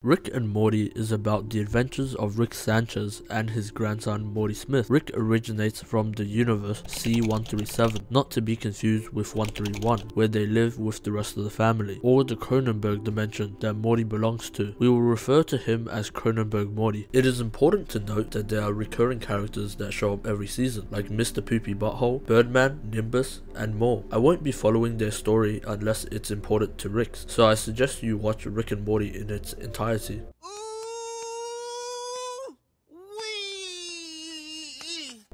Rick and Morty is about the adventures of Rick Sanchez and his grandson Morty Smith. Rick originates from the universe C-137, not to be confused with 131, where they live with the rest of the family, or the Cronenberg dimension that Morty belongs to. We will refer to him as Cronenberg Morty. It is important to note that there are recurring characters that show up every season, like Mr. Poopy Butthole, Birdman, Nimbus, and more. I won't be following their story unless it's important to Rick's, so I suggest you watch Rick and Morty in its entirety.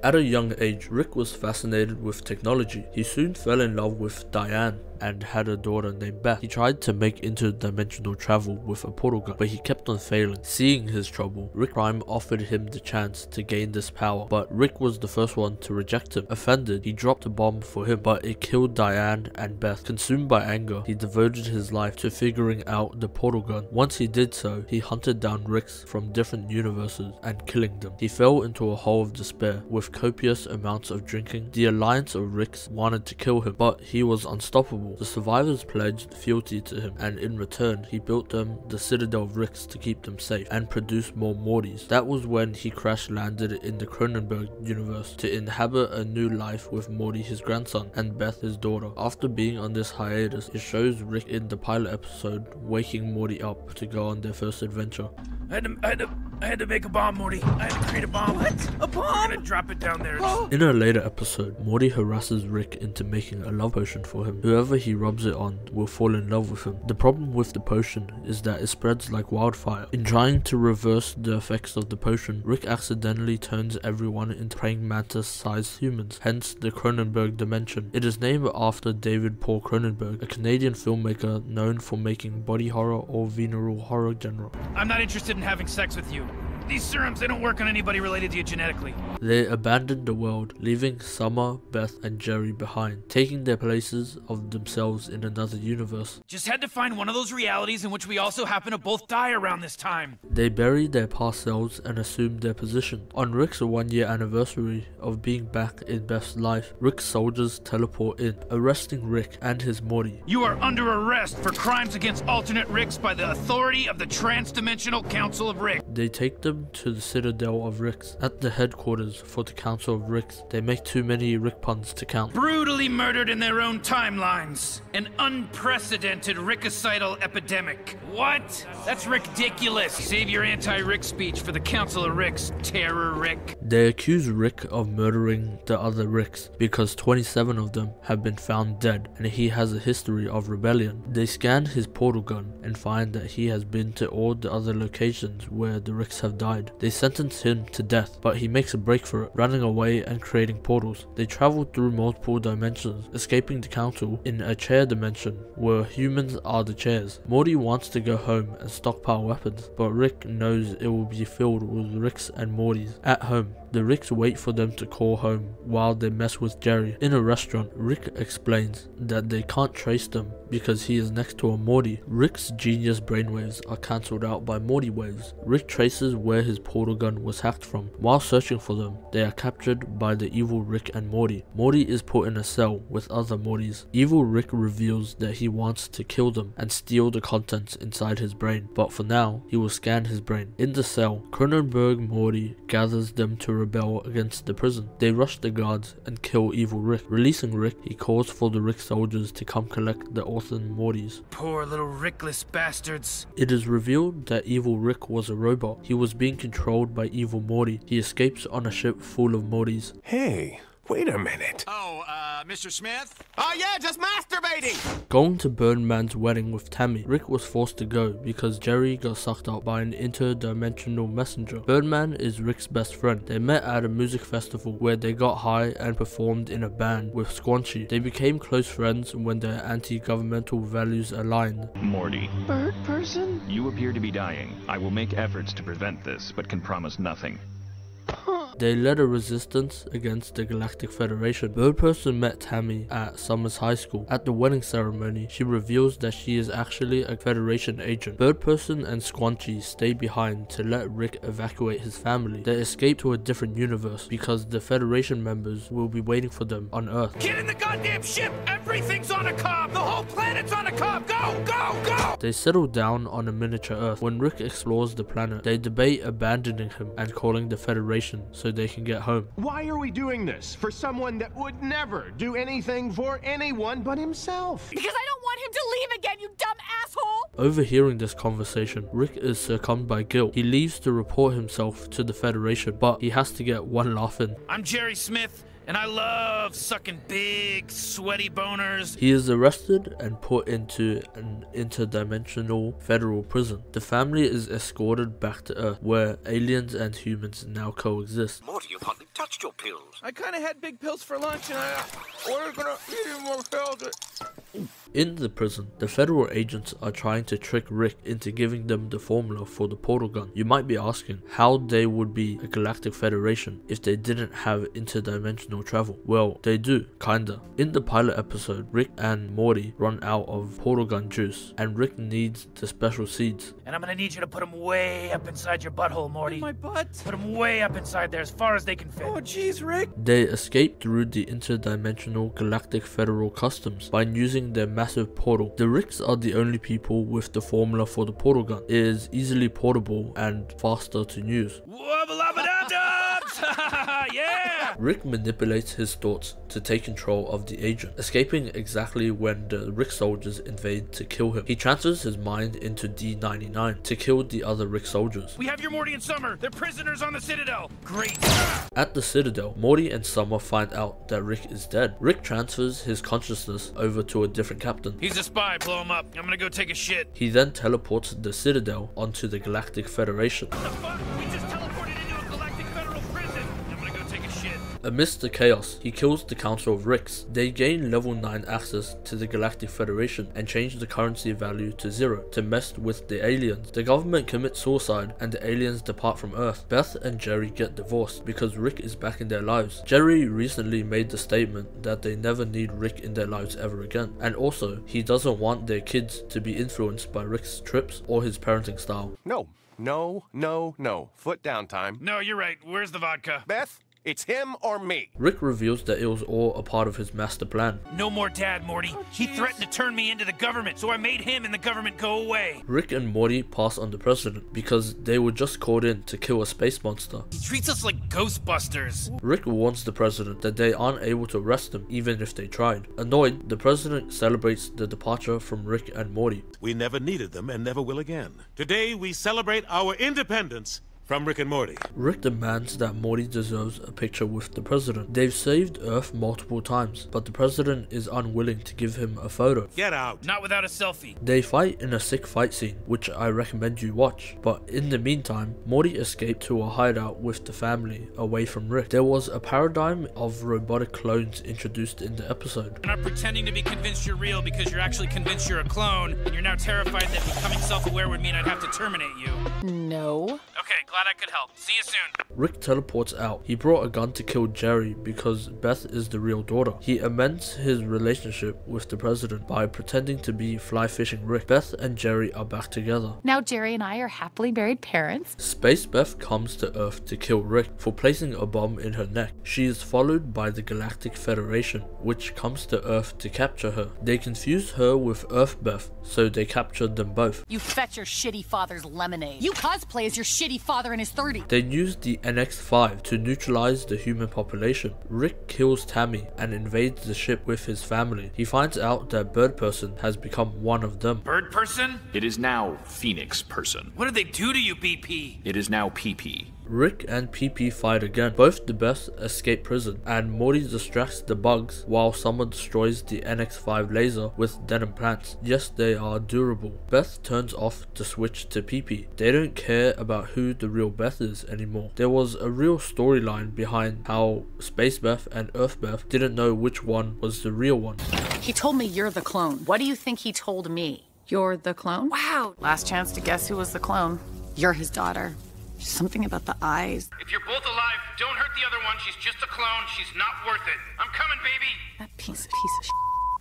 At a young age, Rick was fascinated with technology. He soon fell in love with Diane and had a daughter named Beth. He tried to make interdimensional travel with a portal gun, but he kept on failing. Seeing his trouble, Rick Prime offered him the chance to gain this power, but Rick was the first one to reject him. Offended, he dropped a bomb for him, but it killed Diane and Beth. Consumed by anger, he devoted his life to figuring out the portal gun. Once he did so, he hunted down Ricks from different universes and killing them. He fell into a hole of despair with copious amounts of drinking. The Alliance of Ricks wanted to kill him, but he was unstoppable. The survivors pledged fealty to him, and in return, he built them the Citadel of Ricks to keep them safe and produce more Mortys. That was when he crash-landed in the Cronenberg universe to inhabit a new life with Morty, his grandson, and Beth, his daughter. After being on this hiatus, it shows Rick in the pilot episode waking Morty up to go on their first adventure. I had to make a bomb, Morty. I had to create a bomb. What? A bomb? I'm gonna drop it down there. In a later episode, Morty harasses Rick into making a love potion for him. Whoever he rubs it on will fall in love with him. The problem with the potion is that it spreads like wildfire. In trying to reverse the effects of the potion, Rick accidentally turns everyone into praying mantis-sized humans, hence the Cronenberg dimension. It is named after David Paul Cronenberg, a Canadian filmmaker known for making body horror or venereal horror genre. I'm not interested in having sex with you. These serums, they don't work on anybody related to you genetically. They abandoned the world, leaving Summer, Beth, and Jerry behind, taking their places of themselves in another universe. Just had to find one of those realities in which we also happen to both die around this time. They buried their past selves and assumed their position. On Rick's 1-year anniversary of being back in Beth's life, Rick's soldiers teleport in, arresting Rick and his Morty. You are under arrest for crimes against alternate Ricks by the authority of the Trans-Dimensional Council of Rick. They take them to the Citadel of Ricks. At the headquarters for the Council of Ricks, they make too many Rick puns to count. Brutally murdered in their own timelines. An unprecedented Rickocidal epidemic. What? That's ridiculous. Save your anti-Rick speech for the Council of Ricks, Terror Rick. They accuse Rick of murdering the other Ricks because 27 of them have been found dead and he has a history of rebellion. They scan his portal gun and find that he has been to all the other locations where the Ricks have died. They sentence him to death, but he makes a break for it, running away and creating portals. They travel through multiple dimensions, escaping the council in a chair dimension where humans are the chairs. Morty wants to go home and stockpile weapons, but Rick knows it will be filled with Ricks and Mortys. At home, the Ricks wait for them to call home while they mess with Jerry. In a restaurant, Rick explains that they can't trace them because he is next to a Morty. Rick's genius brainwaves are cancelled out by Morty waves. Rick traces where his portal gun was hacked from. While searching for them, they are captured by the evil Rick and Morty. Morty is put in a cell with other Mortys. Evil Rick reveals that he wants to kill them and steal the contents inside his brain, but for now, he will scan his brain. In the cell, Cronenberg Morty gathers them to rebel against the prison. They rush the guards and kill evil Rick. Releasing Rick, he calls for the Rick soldiers to come collect the orphan Mortys. Poor little Rickless bastards. It is revealed that evil Rick was a robot. He was being controlled by evil Morty. He escapes on a ship full of Mortys. Hey, wait a minute. Oh, Mr. Smith? Oh yeah, just masturbating! Going to Birdman's wedding with Tammy, Rick was forced to go because Jerry got sucked up by an interdimensional messenger. Birdman is Rick's best friend. They met at a music festival where they got high and performed in a band with Squanchy. They became close friends when their anti-governmental values aligned. Morty, Bird person? you appear to be dying. I will make efforts to prevent this, but can promise nothing. Huh. They led a resistance against the Galactic Federation. Bird Person met Tammy at Summers High School. At the wedding ceremony, she reveals that she is actually a Federation agent. Bird Person and Squanchy stay behind to let Rick evacuate his family. They escape to a different universe because the Federation members will be waiting for them on Earth. Get in the goddamn ship! Everything's on a cob! The whole planet's on a cob! Go! Go! Go! They settle down on a miniature Earth. When Rick explores the planet, they debate abandoning him and calling the Federation so they can get home. Why are we doing this for someone that would never do anything for anyone but himself? Because I don't want him to leave again, you dumb asshole! Overhearing this conversation, Rick is succumbed by guilt. He leaves to report himself to the Federation, but he has to get one laugh in. I'm Jerry Smith, and I love sucking big, sweaty boners. He is arrested and put into an interdimensional federal prison. The family is escorted back to Earth, where aliens and humans now coexist. Morty, you hardly touched your pills. I kind of had big pills for lunch and I wasn't gonna eat any more pills. In the prison, the federal agents are trying to trick Rick into giving them the formula for the portal gun. You might be asking how they would be a Galactic Federation if they didn't have interdimensional travel. Well, they do, kinda. In the pilot episode, Rick and Morty run out of portal gun juice, and Rick needs the special seeds. And I'm gonna need you to put them way up inside your butthole, Morty. My butt? Put them way up inside there as far as they can fit. Oh jeez, Rick. They escape through the interdimensional Galactic Federal Customs by using their massive portal. The Ricks are the only people with the formula for the portal gun. It is easily portable and faster to use. Yeah! Rick manipulates his thoughts to take control of the agent, escaping exactly when the Rick soldiers invade to kill him. He transfers his mind into D-99 to kill the other Rick soldiers. We have your Morty and Summer. They're prisoners on the Citadel. Great. At the Citadel, Morty and Summer find out that Rick is dead. Rick transfers his consciousness over to a different captain. He's a spy. Blow him up. I'm gonna go take a shit. He then teleports the Citadel onto the Galactic Federation. What the fuck? We just teleported into a galactic federal prison. I'm gonna go take a shit. Amidst the chaos, he kills the Council of Ricks. They gain level 9 access to the Galactic Federation and change the currency value to 0 to mess with the aliens. The government commits suicide and the aliens depart from Earth. Beth and Jerry get divorced because Rick is back in their lives. Jerry recently made the statement that they never need Rick in their lives ever again, and also he doesn't want their kids to be influenced by Rick's trips or his parenting style. No. Foot down time. No, you're right. Where's the vodka? Beth, it's him or me. Rick reveals that it was all a part of his master plan. No more dad, Morty. He threatened to turn me into the government, so I made him and the government go away. Rick and Morty pass on the president because they were just called in to kill a space monster. He treats us like Ghostbusters. Rick warns the president that they aren't able to arrest him even if they tried. Annoyed, the president celebrates the departure from Rick and Morty. We never needed them and never will again. Today we celebrate our independence from Rick and Morty. Rick demands that Morty deserves a picture with the president. They've saved Earth multiple times, but the president is unwilling to give him a photo. Get out. Not without a selfie. They fight in a sick fight scene, which I recommend you watch. But in the meantime, Morty escaped to a hideout with the family away from Rick. There was a paradigm of robotic clones introduced in the episode. You're not pretending to be convinced you're real because you're actually convinced you're a clone, and you're now terrified that becoming self-aware would mean I'd have to terminate you. No. Okay, glad I could help. See you soon. Rick teleports out. He brought a gun to kill Jerry because Beth is the real daughter. He amends his relationship with the president by pretending to be fly fishing Rick. Beth and Jerry are back together. Now Jerry and I are happily married parents. Space Beth comes to Earth to kill Rick for placing a bomb in her neck. She is followed by the Galactic Federation, which comes to Earth to capture her. They confuse her with Earth Beth, so they captured them both. You fetch your shitty father's lemonade. You cosplay as your shitty father in his 30s. They use the NX-5 to neutralize the human population. Rick kills Tammy and invades the ship with his family. He finds out that Bird Person has become one of them. Bird Person? It is now Phoenix Person. What did they do to you, BP? It is now PP. Rick and PP fight again. Both the Beth escape prison, and Morty distracts the bugs while Summer destroys the NX-5 laser with denim plants. Yes, they are durable. Beth turns off the switch to PP. They don't care about who the real Beth is anymore. There was a real storyline behind how Space Beth and Earth Beth didn't know which one was the real one. He told me you're the clone. What do you think he told me? You're the clone? Wow. Last chance to guess who was the clone. You're his daughter. Something about the eyes. If you're both alive, don't hurt one. She's just a clone. She's not worth it. I'm coming, baby. That piece of shit.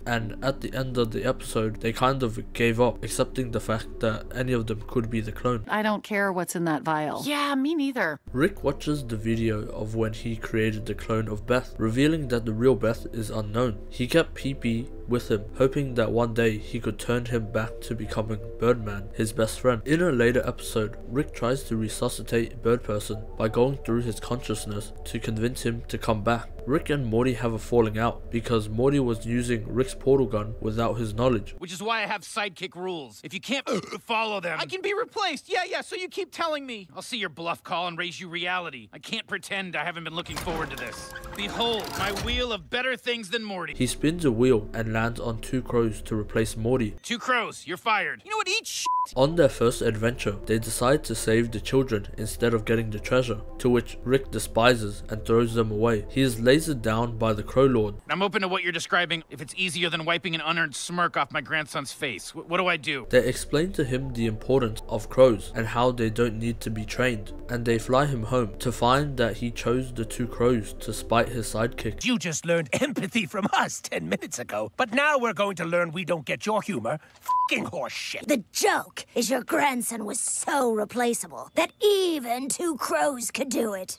And at the end of the episode, they kind of gave up, accepting the fact that any of them could be the clone. I don't care what's in that vial. Yeah, me neither. Rick watches the video of when he created the clone of Beth, revealing that the real Beth is unknown. He kept PP with him, hoping that one day he could turn him back to becoming Birdman, his best friend. In a later episode, Rick tries to resuscitate Birdperson by going through his consciousness to convince him to come back. Rick and Morty have a falling out because Morty was using Rick's portal gun without his knowledge. Which is why I have sidekick rules. If you can't follow them, I can be replaced. Yeah, so you keep telling me. I'll see your bluff call and raise you reality. I can't pretend I haven't been looking forward to this. Behold, my wheel of better things than Morty. He spins a wheel and lands on two crows to replace Morty. 2 crows, you're fired. You know what? Eat shit. On their first adventure, they decide to save the children instead of getting the treasure, to which Rick despises and throws them away. He is lasered down by the Crow Lord. I'm open to what you're describing if it's easier than wiping an unearned smirk off my grandson's face. What do I do? They explain to him the importance of crows and how they don't need to be trained, and they fly him home to find that he chose the 2 crows to spite his sidekick. You just learned empathy from us 10 minutes ago, but now we're going to learn we don't get your humor. F***ing horse shit. The joke is your grandson was so replaceable that even 2 crows could do it.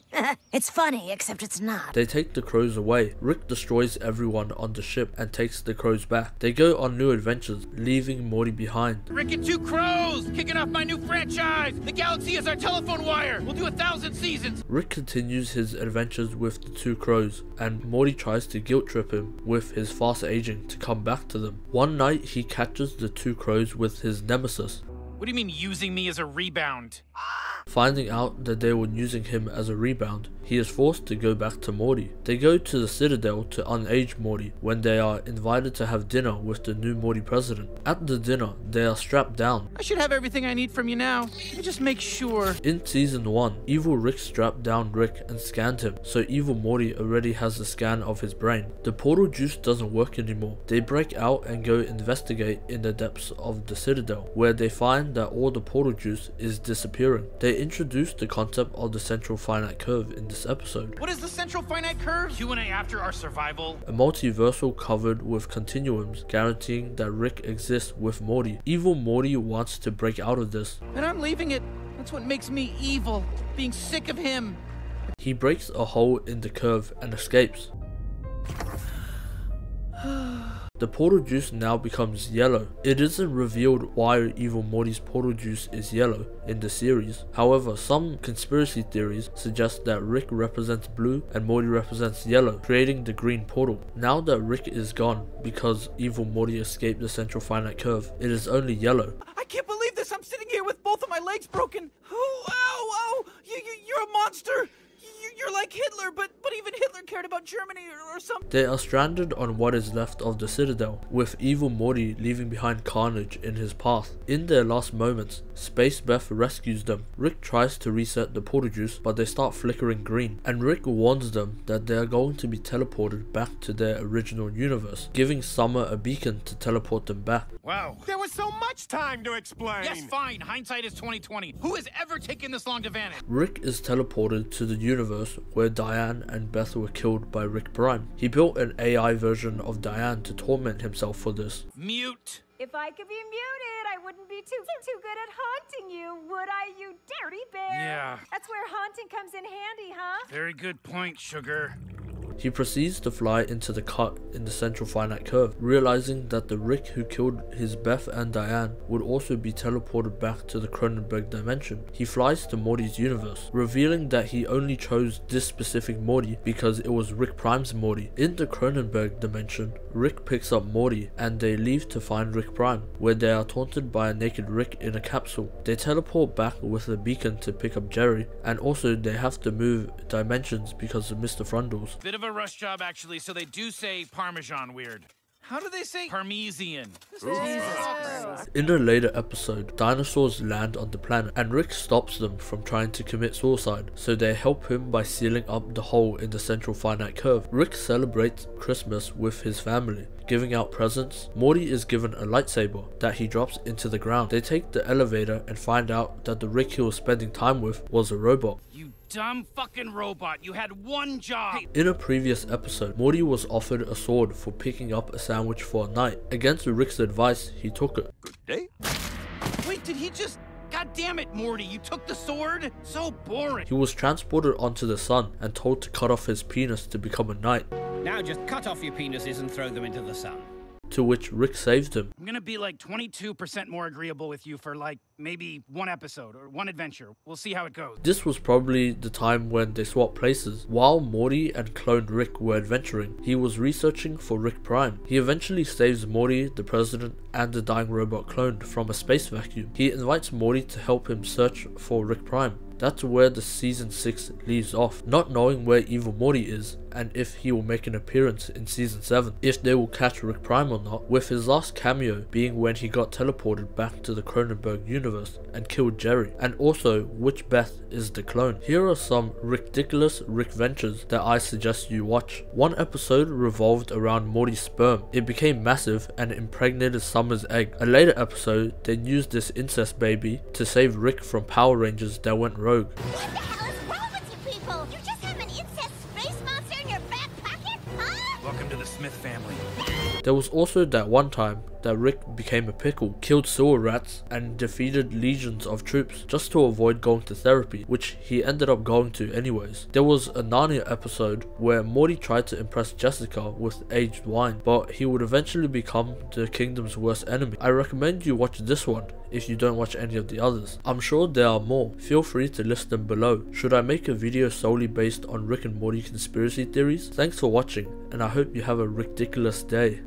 It's funny, except it's not. They take the crows away. Rick destroys everyone on the ship and takes the crows back. They go on new adventures, leaving Morty behind. Rick and 2 crows! Kicking off my new franchise! The galaxy is our telephone wire! We'll do 1,000 seasons! Rick continues his adventures with the 2 crows, and Morty tries to guilt trip him with his fast aging to come back to them. One night, he catches the 2 crows with his nemesis. What do you mean using me as a rebound? Finding out that they were using him as a rebound, he is forced to go back to Morty. They go to the Citadel to unage Morty when they are invited to have dinner with the new Morty president. At the dinner, they are strapped down. I should have everything I need from you now. Let me just make sure. In season 1, Evil Rick strapped down Rick and scanned him, so Evil Morty already has a scan of his brain. The portal juice doesn't work anymore. They break out and go investigate in the depths of the Citadel, where they find that all the portal juice is disappearing. They introduced the concept of the central finite curve in this episode. What is the central finite curve? Q&A after our survival. A multiversal covered with continuums, guaranteeing that Rick exists with Morty. Evil Morty wants to break out of this. And I'm leaving it. That's what makes me evil. Being sick of him. He breaks a hole in the curve and escapes. The portal juice now becomes yellow. It isn't revealed why Evil Morty's portal juice is yellow in the series. However, some conspiracy theories suggest that Rick represents blue and Morty represents yellow, creating the green portal. Now that Rick is gone because Evil Morty escaped the central finite curve, it is only yellow. I can't believe this. I'm sitting here with both of my legs broken. Oh, ow, ow. You're a monster. You're like Hitler, but even Hitler cared about Germany or something. They are stranded on what is left of the Citadel, with Evil Morty leaving behind carnage in his path. In their last moments, Space Beth rescues them. Rick tries to reset the portal juice, but they start flickering green, and Rick warns them that they are going to be teleported back to their original universe, giving Summer a beacon to teleport them back. Wow. There was so much time to explain. Yes, fine. Hindsight is 20/20. Who has ever taken this long to vanish? Rick is teleported to the universe where Diane and Beth were killed by Rick Prime. He built an AI version of Diane to torment himself for this. Mute. If I could be muted, I wouldn't be too good at haunting you, would I, you dirty bear? Yeah. That's where haunting comes in handy, huh? Very good point, sugar. He proceeds to fly into the cut in the central finite curve, realizing that the Rick who killed his Beth and Diane would also be teleported back to the Cronenberg dimension. He flies to Morty's universe, revealing that he only chose this specific Morty because it was Rick Prime's Morty. In the Cronenberg dimension, Rick picks up Morty and they leave to find Rick Prime, where they are taunted by a naked Rick in a capsule. They teleport back with a beacon to pick up Jerry, and also they have to move dimensions because of Mr. Frundles. Bit of a rush job, actually, so they do say Parmesan weird. How do they say Parmesan? In a later episode, dinosaurs land on the planet and Rick stops them from trying to commit suicide, so they help him by sealing up the hole in the central finite curve. Rick celebrates Christmas with his family. giving out presents, Morty is given a lightsaber that he drops into the ground. They take the elevator and find out that the Rick he was spending time with was a robot. You dumb fucking robot, you had one job! In a previous episode, Morty was offered a sword for picking up a sandwich for a night. Against Rick's advice, he took it. Good day. Wait, did he just... God damn it, Morty, you took the sword? So boring. He was transported onto the sun and told to cut off his penis to become a knight. Now just cut off your penises and throw them into the sun. To which Rick saved him. I'm gonna be like 22% more agreeable with you for like maybe one episode or one adventure. We'll see how it goes. This was probably the time when they swapped places. While Morty and cloned Rick were adventuring, he was researching for Rick Prime. He eventually saves Morty, the president, and the dying robot cloned from a space vacuum. He invites Morty to help him search for Rick Prime. That's where the season 6 leaves off, not knowing where Evil Morty is and if he will make an appearance in season 7, if they will catch Rick Prime or not, with his last cameo being when he got teleported back to the Cronenberg universe and killed Jerry, and also which Beth is the clone. Here are some ridiculous Rick ventures that I suggest you watch. One episode revolved around Morty's sperm. It became massive and impregnated Summer's egg. A later episode, they used this incest baby to save Rick from Power Rangers that went rogue. What the hell is wrong with you people? You just have an incest space monster in your back pocket, huh? Welcome to the Smith family. There was also that one time that Rick became a pickle, killed sewer rats, and defeated legions of troops just to avoid going to therapy, which he ended up going to anyways. There was a Narnia episode where Morty tried to impress Jessica with aged wine, but he would eventually become the kingdom's worst enemy. I recommend you watch this one if you don't watch any of the others. I'm sure there are more, feel free to list them below. Should I make a video solely based on Rick and Morty conspiracy theories? Thanks for watching, and I hope you have a ridiculous day.